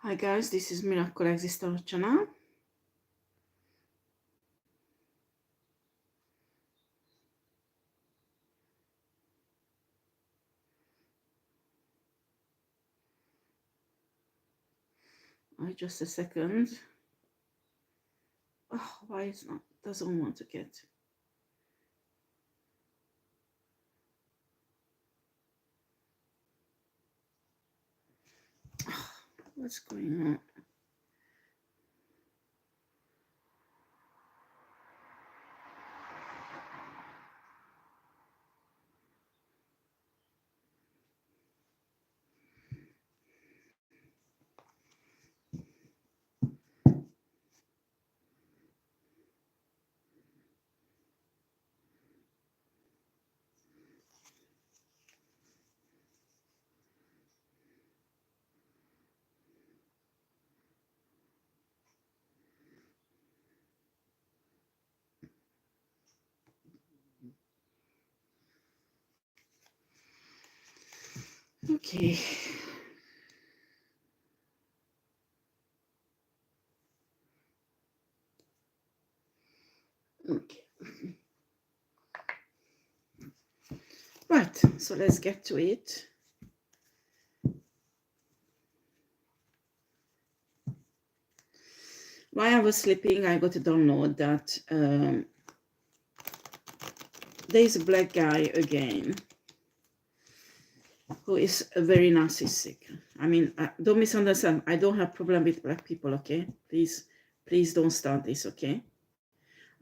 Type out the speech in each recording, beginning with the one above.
Hi guys, this is Miracle Existence channel. Just a second. Oh, why is not doesn't want to get? Oh, what's going on? Okay. Okay. Right, so let's get to it. While I was sleeping, I got to download that there's a black guy again who is very narcissistic. I mean, don't misunderstand. I don't have problem with black people, okay? Please don't start this, okay?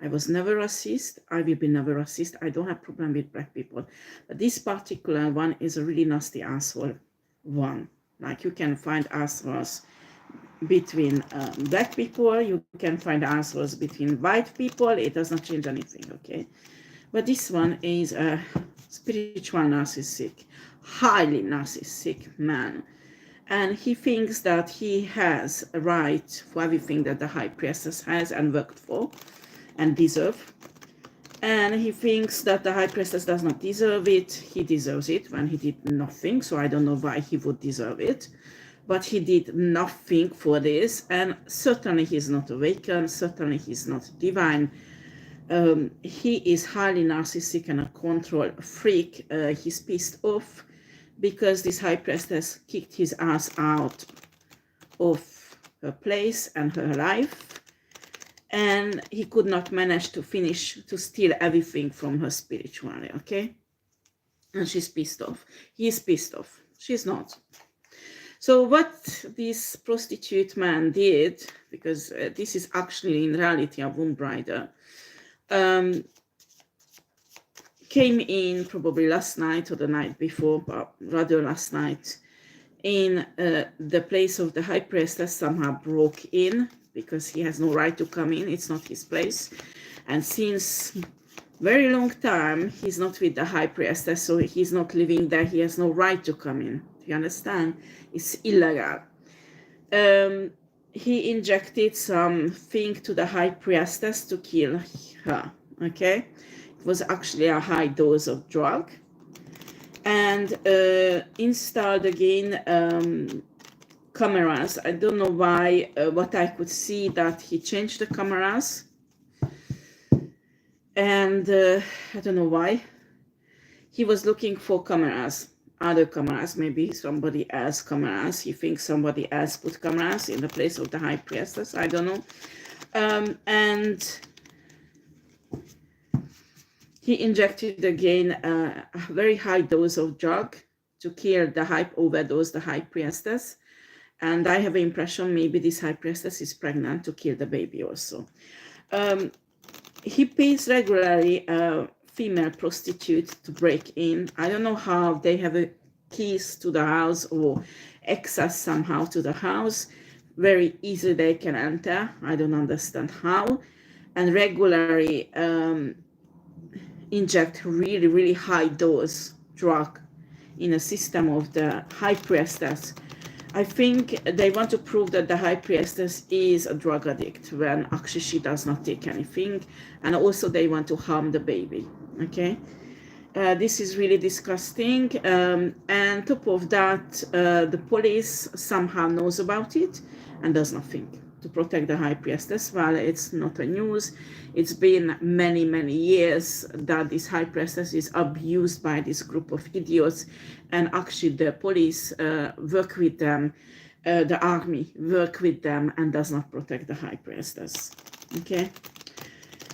I was never racist. I will be never racist. I don't have problem with black people. But this particular one is a really nasty asshole one. Like, you can find assholes between black people. You can find assholes between white people. It does not change anything, okay? But this one is a spiritual narcissistic, highly narcissistic man. And he thinks that he has a right for everything that the high priestess has and worked for and deserve. And he thinks that the high priestess does not deserve it. He deserves it when he did nothing. So I don't know why he would deserve it. But he did nothing for this. And certainly he's not awakened. Certainly he's not divine. He is highly narcissistic and a control freak. He's pissed off because this high priestess kicked his ass out of her place and her life. And he could not manage to steal everything from her spiritually, okay? And she's pissed off. He's pissed off. She's not. So what this prostitute man did, because this is actually in reality a womb rider, came in probably last night or the night before, but rather last night, in the place of the high priestess, somehow broke in, because he has no right to come in. It's not his place. And since very long time, he's not with the high priestess, so he's not living there. He has no right to come in. Do you understand? It's illegal. He injected something to the high priestess to kill her, okay? It was actually a high dose of drug. And installed again cameras. I don't know why, what I could see that he changed the cameras. And I don't know why. He was looking for cameras, other cameras, maybe somebody else cameras. He thinks somebody else put cameras in the place of the high priestess. I don't know. And he injected again a very high dose of drug to kill overdose the high priestess. And I have an impression maybe this high priestess is pregnant to kill the baby also. He pays regularly a female prostitute to break in. I don't know how they have keys to the house or access somehow to the house. Very easily they can enter. I don't understand how. And regularly inject really, really high dose drug in a system of the high priestess. I think they want to prove that the high priestess is a drug addict when actually she does not take anything. And also they want to harm the baby, okay? This is really disgusting. And top of that, the police somehow knows about it and does nothing to protect the high priestess. Well, it's not a news. It's been many, many years that this high priestess is abused by this group of idiots, and actually the police work with them, the army work with them and does not protect the high priestess. Okay.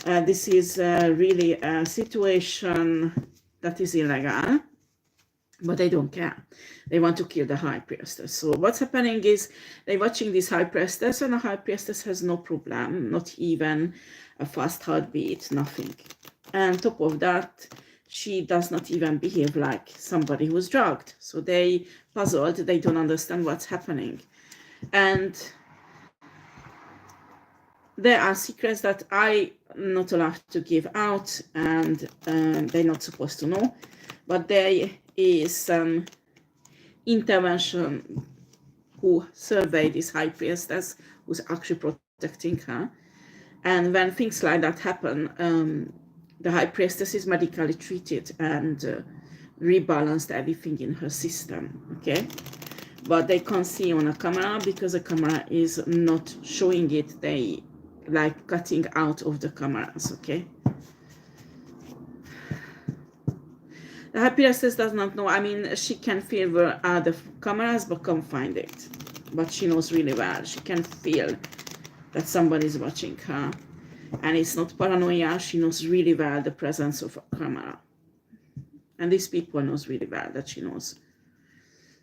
This is really a situation that is illegal, but they don't care. They want to kill the high priestess. So what's happening is they're watching this high priestess, and the high priestess has no problem, not even a fast heartbeat, nothing. And on top of that, she does not even behave like somebody who's drugged. So they puzzled, they don't understand what's happening. And there are secrets that I'm not allowed to give out, and they're not supposed to know. But there is some intervention who surveyed this high priestess, who's actually protecting her. And when things like that happen, the high priestess is medically treated and rebalanced everything in her system, okay? But they can't see on a camera because the camera is not showing it. They like cutting out of the cameras, okay? The high priestess does not know. I mean, she can feel where are the cameras, but can't find it. But she knows really well. She can feel that somebody is watching her. And it's not paranoia. She knows really well the presence of a camera. And these people knows really well that she knows.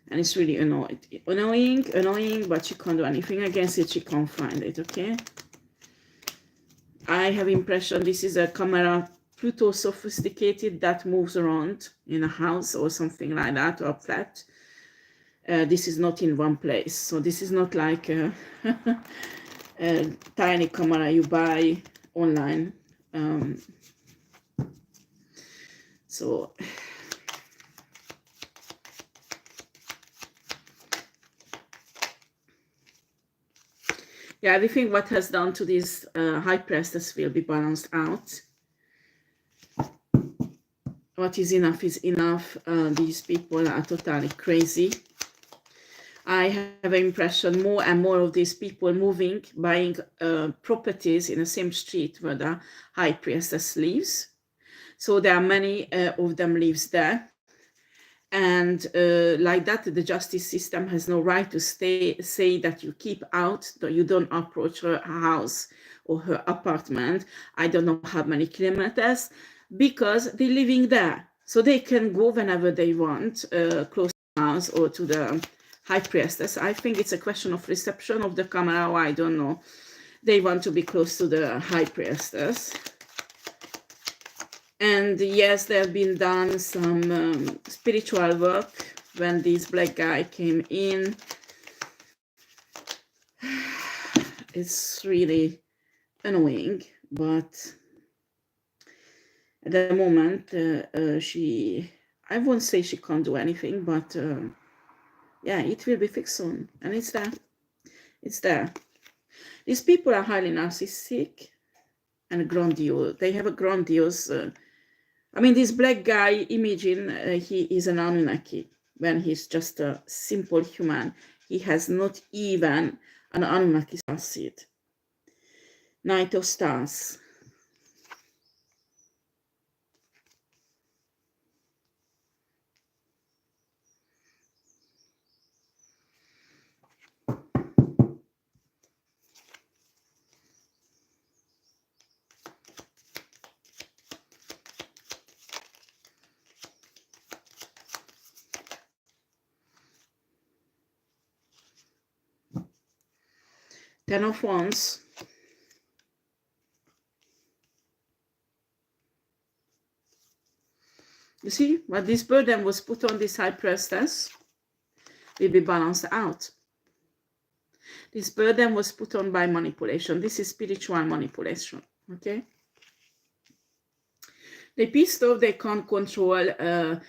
And it's really annoying, but she can't do anything against it. She can't find it, okay? I have impression this is a camera Pluto sophisticated that moves around in a house or something like that, or a flat. This is not in one place. So this is not like a, a tiny camera you buy online. So yeah, everything what has done to this high priestess will be balanced out. What is enough is enough. These people are totally crazy. I have an impression more and more of these people moving, buying properties in the same street where the high priestess lives. So there are many of them lives there. And like that, the justice system has no right to say that you keep out, that you don't approach her house or her apartment. I don't know how many kilometers, because they're living there. So they can go whenever they want, close to the house or to the high priestess. I think it's a question of reception of the camera, or I don't know. They want to be close to the high priestess. And yes, there have been done some spiritual work when this black guy came in. It's really annoying, but at the moment, I won't say she can't do anything, but yeah, it will be fixed soon. And it's there. It's there. These people are highly narcissistic and grandiose. They have a grandiose... I mean, this black guy, imagine he is an Anunnaki when he's just a simple human. He has not even an Anunnaki star seed. Night of Stars. Ten of Wands. You see, what this burden was put on this high priestess will be balanced out. This burden was put on by manipulation. This is spiritual manipulation, okay? They pissed off, they can't control the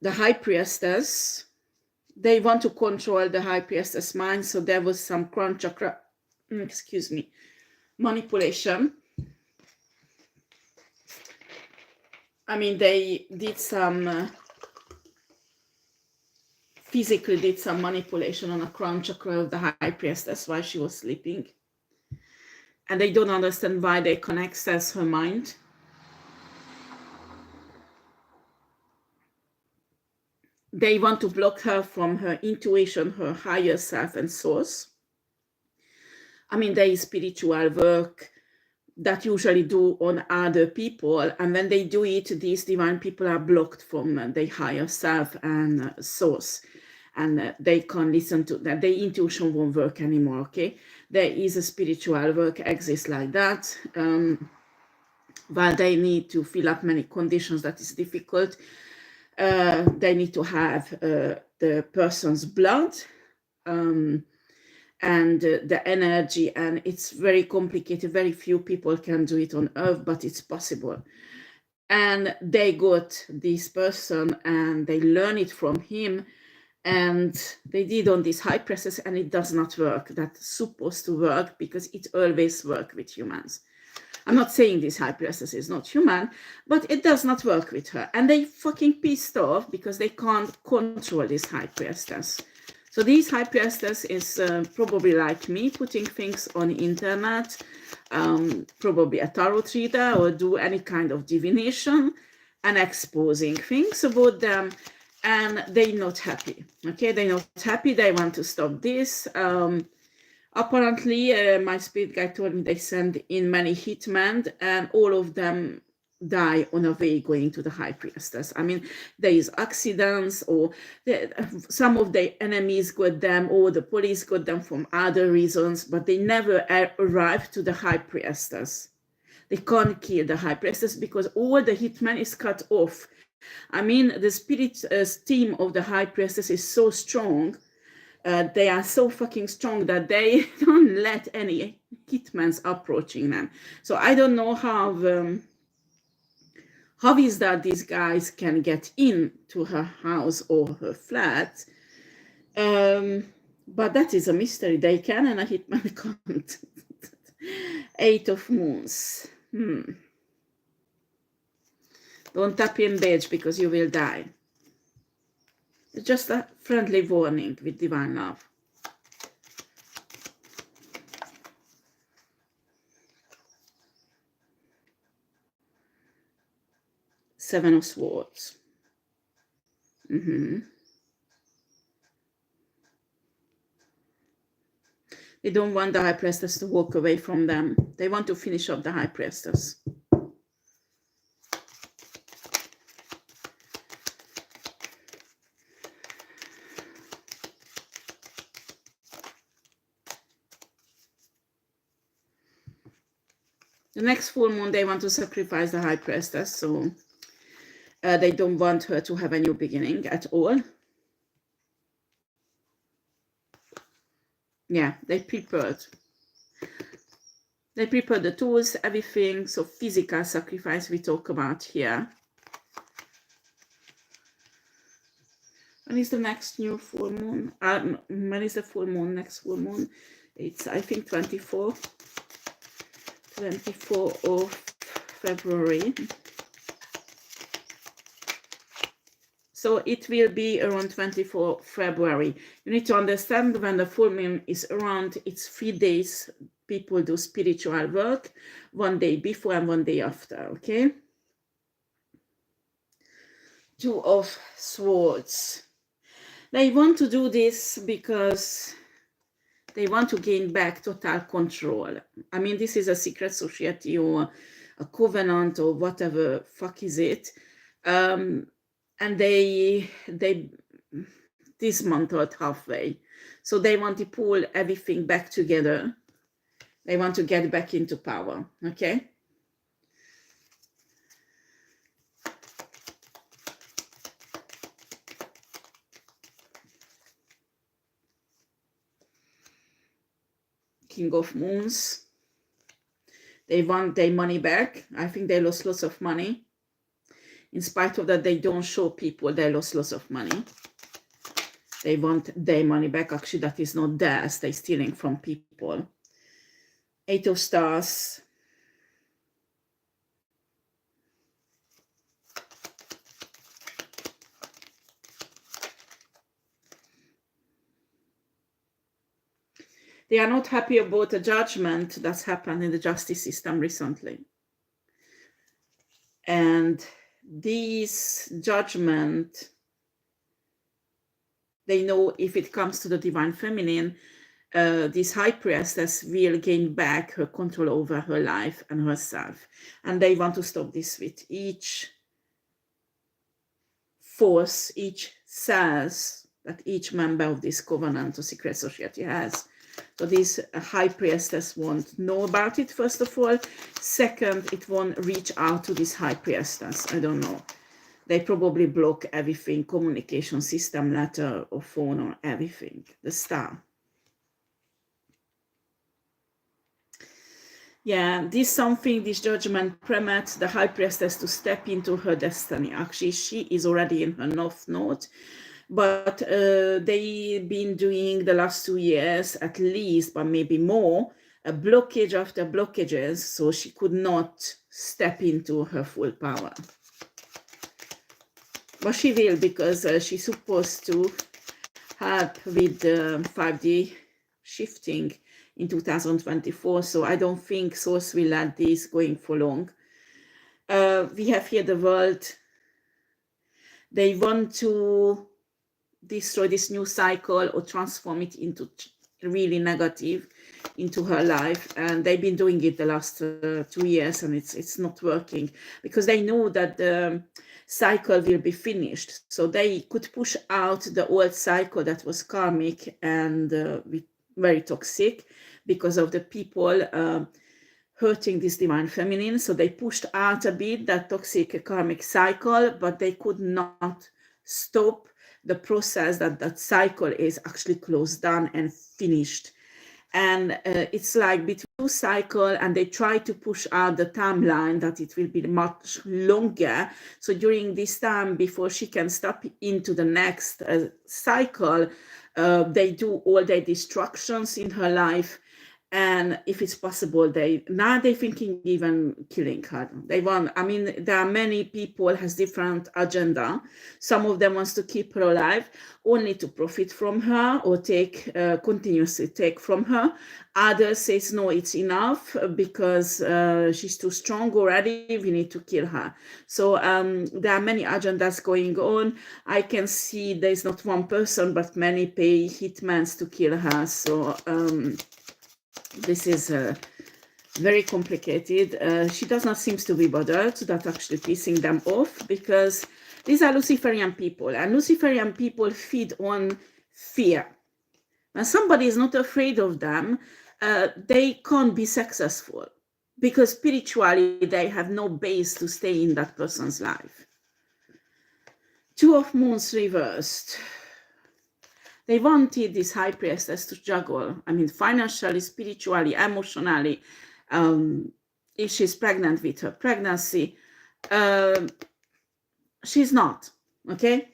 high priestess. They want to control the high priestess mind, so there was some crown chakra, excuse me, manipulation. I mean, they did some, physically did some manipulation on a crown chakra of the high priestess while she was sleeping. And they don't understand why they can access her mind. They want to block her from her intuition, her higher self and source. I mean, there is spiritual work that usually do on other people, and when they do it, these divine people are blocked from their higher self and source, and they can't listen to that. Their intuition won't work anymore. Okay, there is a spiritual work exists like that. While they need to fill up many conditions that is difficult, they need to have the person's blood and the energy, and it's very complicated. Very few people can do it on earth, but it's possible. And they got this person and they learn it from him, and they did on this high priestess, and it does not work. That's supposed to work because it always works with humans. I'm not saying this high priestess is not human, but it does not work with her. And they fucking pissed off because they can't control this high priestess. So this high priestess is probably like me, putting things on the internet, probably a tarot reader or do any kind of divination and exposing things about them. And they're not happy. Okay, they're not happy. They want to stop this. Apparently, my spirit guide told me they send in many hitmen, and all of them die on a way going to the high priestess. I mean, there is accidents, or some of the enemies got them, or the police got them from other reasons, but they never arrive to the high priestess. They can't kill the high priestess because all the hitmen is cut off. I mean, the spirit team of the high priestess is so strong. They are so fucking strong that they don't let any hitmans approaching them. So I don't know how is that these guys can get in to her house or her flat. But that is a mystery. They can and a hitman can't. 8 of Moons. Don't tap in bitch because you will die. It's just a friendly warning with divine love. Seven of Swords. They don't want the high priestess to walk away from them. They want to finish up the high priestess. The next full moon, they want to sacrifice the high priestess, so they don't want her to have a new beginning at all. Yeah, they prepared. They prepared the tools, everything. So physical sacrifice we talk about here. When is the next new full moon? When is the full moon? Next full moon? It's, I think, 24 of February. So it will be around 24 February. You need to understand when the full moon is around, it's 3 days people do spiritual work, 1 day before and 1 day after, okay? 2 of Swords. They want to do this because they want to gain back total control. I mean, this is a secret society or a covenant or whatever fuck is it. And they dismantled halfway. So they want to pull everything back together. They want to get back into power, okay? King of Moons. They want their money back. I think they lost lots of money. In spite of that, they don't show people they lost lots of money. They want their money back. Actually, that is not theirs. They're stealing from people. 8 of Stars. They are not happy about the judgment that's happened in the justice system recently. And this judgment, they know if it comes to the divine feminine, this high priestess will gain back her control over her life and herself. And they want to stop this with each force, each cells that each member of this covenant or secret society has. So this high priestess won't know about it, first of all. Second, it won't reach out to this high priestess. I don't know. They probably block everything, communication system, letter or phone or everything, the star. Yeah, this judgment permits the high priestess to step into her destiny. Actually, she is already in her north node, but they've been doing the last 2 years at least, but maybe more, a blockage after blockages, so she could not step into her full power. But she will, because she's supposed to help with the 5D shifting in 2024, so I don't think Source will let this going for long. We have here the world. They want to destroy this new cycle or transform it into really negative into her life, and they've been doing it the last 2 years, and it's not working, because they know that the cycle will be finished. So they could push out the old cycle that was karmic and very toxic because of the people hurting this divine feminine. So they pushed out a bit that toxic karmic cycle, but they could not stop the process that cycle is actually closed down and finished. And it's like between two cycles, and they try to push out the timeline that it will be much longer. So during this time, before she can step into the next cycle, they do all their destructions in her life. And if it's possible, they're thinking even killing her. They want, I mean, there are many people has different agenda. Some of them wants to keep her alive only to profit from her or take, continuously take from her. Others says, no, it's enough because she's too strong already. We need to kill her. So there are many agendas going on. I can see there's not one person, but many pay hitmans to kill her. So, this is very complicated. She does not seem to be bothered. That's actually pissing them off, because these are Luciferian people, and Luciferian people feed on fear. When somebody is not afraid of them, they can't be successful, because spiritually they have no base to stay in that person's life. Two of Moons reversed. They wanted this high priestess to juggle, I mean, financially, spiritually, emotionally, if she's pregnant with her pregnancy. She's not, okay?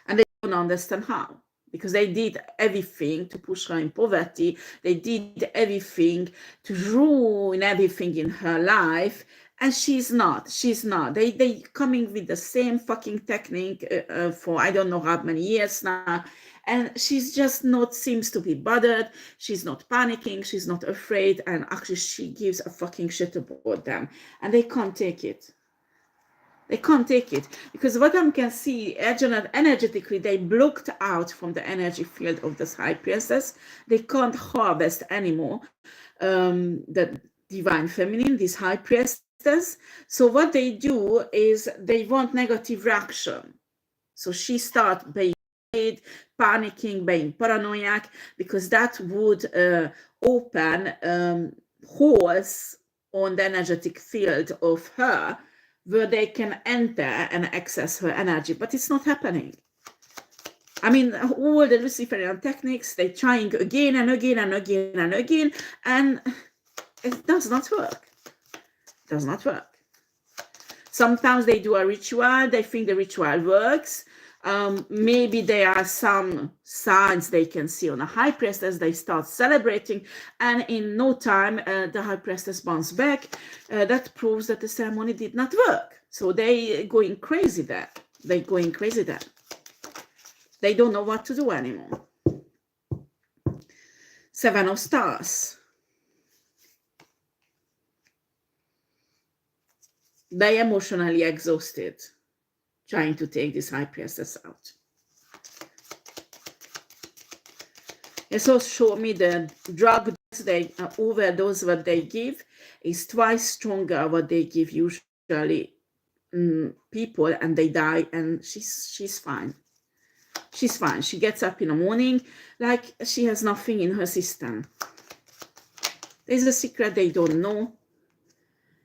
And they don't understand how, because they did everything to push her in poverty. They did everything to ruin everything in her life. And she's not. They coming with the same fucking technique for I don't know how many years now. And she's just not, seems to be bothered. She's not panicking. She's not afraid. And actually she gives a fucking shit about them. And they can't take it. They can't take it. Because what I can see, energetically, they blocked out from the energy field of this high priestess. They can't harvest anymore the divine feminine, this high priestess. So what they do is they want negative reaction. So she starts being afraid, panicking, being paranoid, because that would open holes on the energetic field of her where they can enter and access her energy. But it's not happening. I mean, all the Luciferian techniques, they're trying again and again and again and again, and it does not work. Does not work. Sometimes they do a ritual, they think the ritual works. Maybe there are some signs they can see on a high priestess, they start celebrating, and in no time the high priestess bounces back. That proves that the ceremony did not work. So they going crazy there. They going crazy there. They don't know what to do anymore. Seven of Stars. They're emotionally exhausted trying to take this High Priestess out. It also showed me the drug they overdose what they give is twice stronger what they give usually people, and they die, and she's fine. She's fine. She gets up in the morning like she has nothing in her system. There's a secret they don't know,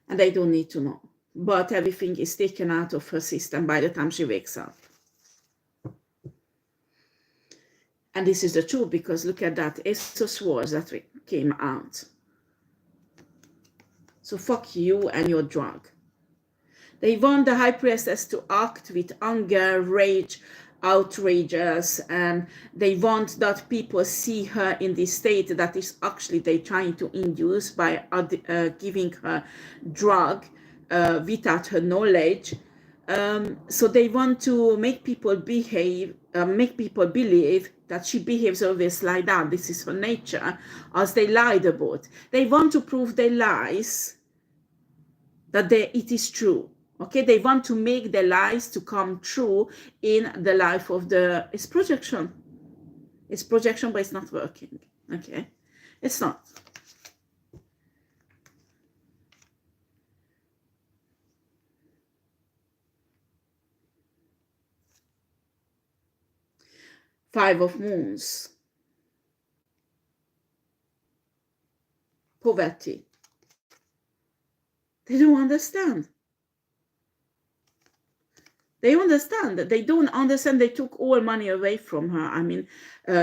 and they don't need to know. But everything is taken out of her system by the time she wakes up. And this is the truth, because look at that Ace of Swords that came out. So fuck you and your drug. They want the High Priestess to act with anger, rage, outrageous, and they want that people see her in this state that is actually they trying to induce by giving her drug without her knowledge. So they want to make people behave, make people believe that she behaves always like that. This is her nature, as they lied about. They want to prove their lies that it is true. Okay, they want to make their lies to come true in the life of it's projection. It's projection, but it's not working. Okay, it's not. Five of Moons. Poverty. They don't understand. They understand that they don't understand. They took all money away from her. I mean,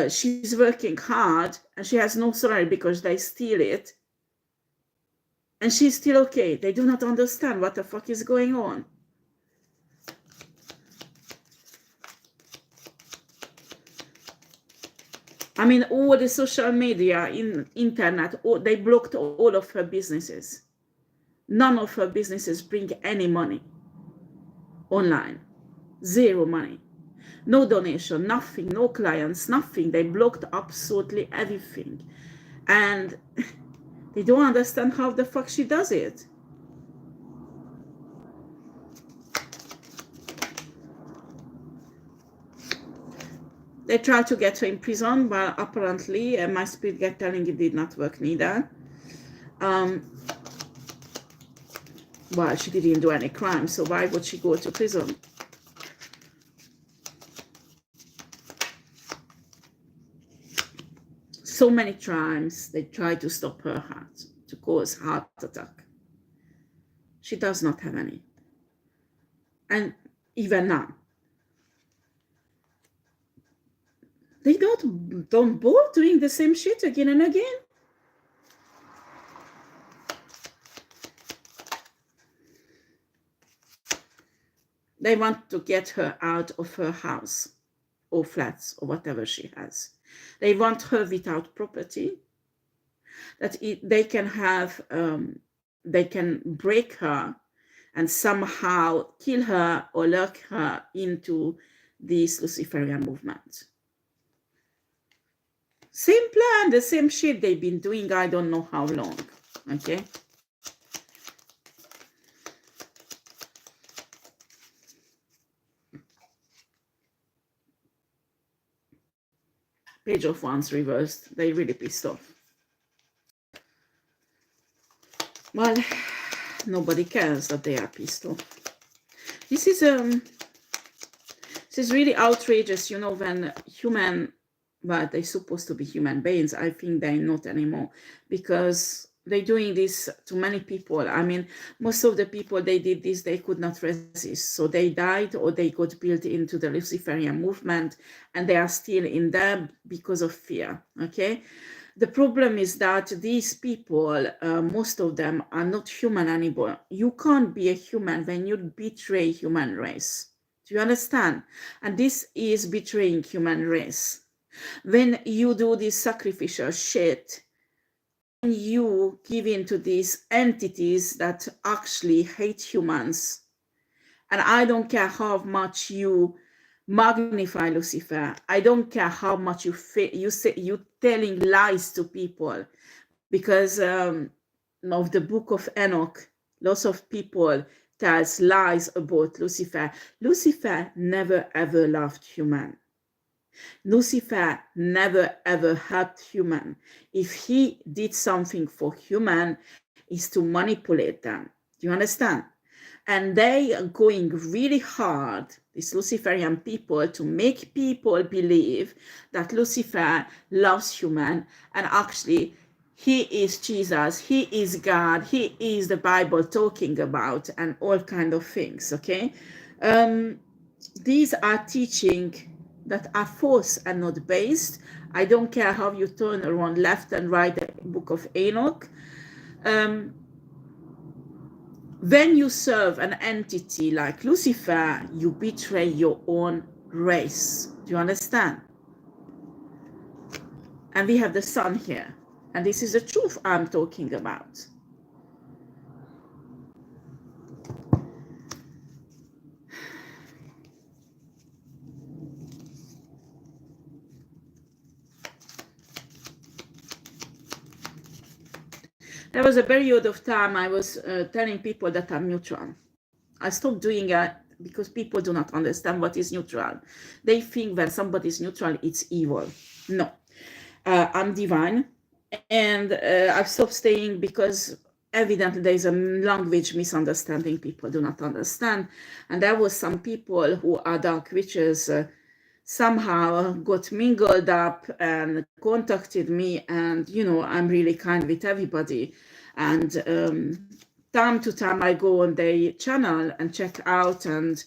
she's working hard and she has no salary because they steal it. And she's still okay. They do not understand what the fuck is going on. I mean, all the social media, internet, they blocked all of her businesses. None of her businesses bring any money online. Zero money. No donation, nothing, no clients, nothing. They blocked absolutely everything. And they don't understand how the fuck she does it. They tried to get her in prison, but apparently my spirit get telling it did not work neither. Well, she didn't do any crime, so why would she go to prison? So many times they tried to stop her heart, to cause heart attack. She does not have any. And even now, they don't bother doing the same shit again and again. They want to get her out of her house or flats or whatever she has. They want her without property, that they can have, they can break her and somehow kill her or lock her into this Luciferian movement. Same plan, the same shit they've been doing, I don't know how long, okay? Page of Wands reversed. They really pissed off. Well, nobody cares that they are pissed off. This is really outrageous, you know, when human, well, they're supposed to be human beings. I think they're not anymore, because they're doing this to many people. I mean, most of the people they did this, they could not resist. So they died or they got built into the Luciferian movement, and they are still in there because of fear, okay? The problem is that these people, most of them are not human anymore. You can't be a human when you betray human race. Do you understand? And this is betraying human race. When you do this sacrificial shit, you give in to these entities that actually hate humans. And I don't care how much you magnify Lucifer. I don't care how much you telling lies to people, because of the book of Enoch, lots of people tells lies about Lucifer. Lucifer never ever loved human. Lucifer never ever helped human. If he did something for human, is to manipulate them. Do you understand? And they are going really hard, these Luciferian people, to make people believe that Lucifer loves human, and actually he is Jesus, he is God, he is the Bible talking about, and all kind of things. Okay, these are teaching that are false and not based. I don't care how you turn around left and right the book of Enoch. When you serve an entity like Lucifer, you betray your own race. Do you understand? And we have the sun here. And this is the truth I'm talking about. There was a period of time I was telling people that I'm neutral. I stopped doing it because people do not understand what is neutral. They think when somebody is neutral, it's evil. No, I'm divine. And I've stopped staying because evidently there is a language misunderstanding people do not understand. And there was some people who are dark witches somehow got mingled up and contacted me, and I'm really kind with everybody, and time to time I go on their channel and check out, and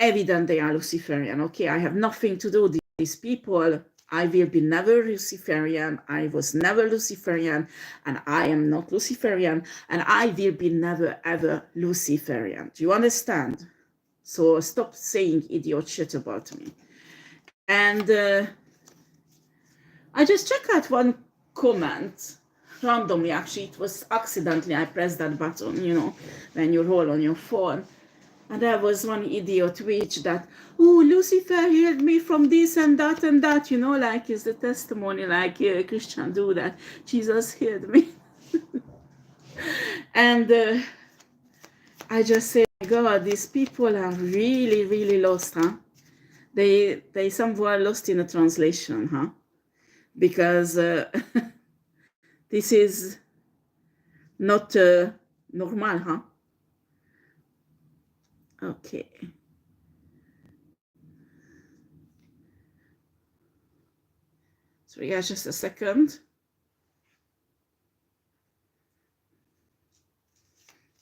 evident they are Luciferian. Okay, I have nothing to do with these people. I will be never Luciferian. I was never Luciferian, and I am not Luciferian, and I will be never ever Luciferian. Do you understand? So stop saying idiot shit about me. And I just checked out one comment randomly. Actually, it was accidentally. I pressed that button, when you roll on your phone. And there was one idiot witch that, oh, Lucifer healed me from this and that, like is the testimony, like Christian do that. Jesus healed me. And I just say, God, these people are really, really lost, huh? They somewhere lost in a translation, huh? Because this is not normal, huh? Okay. So yeah, just a second.